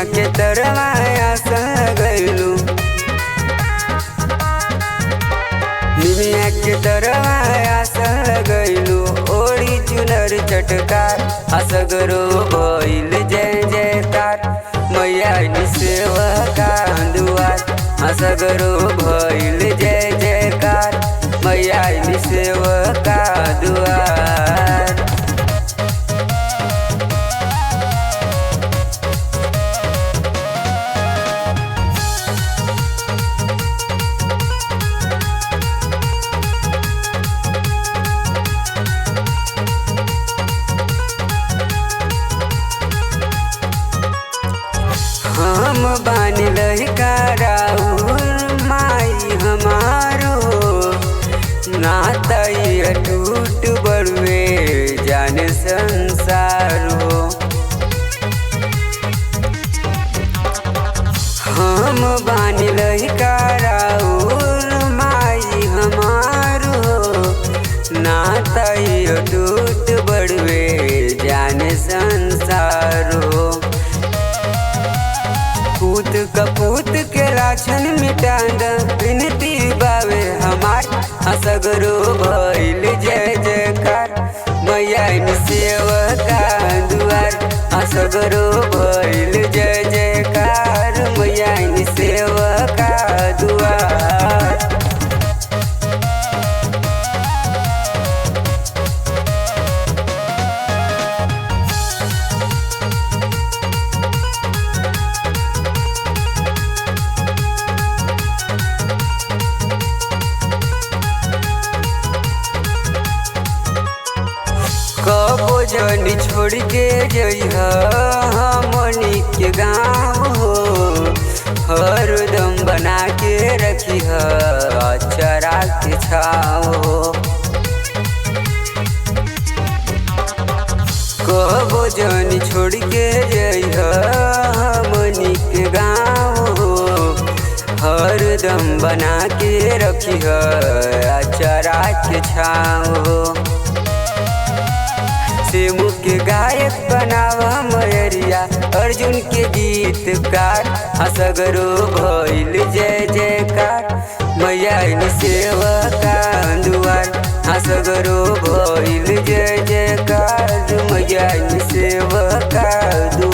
के तरवाया गइलू, निमिया के तरवाया गइलू। ओड़ी चुनर चटकार असगरो भइल जय जयकार, मैया सेवा का दुआर असगरो भइल जय जयकार, मैया सेवा का दुआर। हम बानी लहिका राउर माई हमारो, नातई टूट बड़ुए जाने संसारो। हम बानी लहिका राउर माई हमारो, नातई टूट बड़ुए जाने संसारो। पूत कपूत के लाछन मिटांद विनती बावे हमार, असगरो भइल जय जयकार, मैया सेवा का दुआर असगरो भइल जय जयकार, मैया सेवा का दुआर। कबो जनी छोड़ के जइहा हमनी के गाँव हो, हरदम बना के रखिह अचरा के छाव हो। कबो जनी छोड़ के जइहा हमनी के गाँव हो, हरदम बना के रखिह अचरा के छाव हो। सेमू के गायक बनावा मयरिया, अर्जुन के गीतकार असगरो भइल जय जयकार, मैया सेवा का दुआर असगरो भइल जय जयकार, मैया सेवा का दुआर।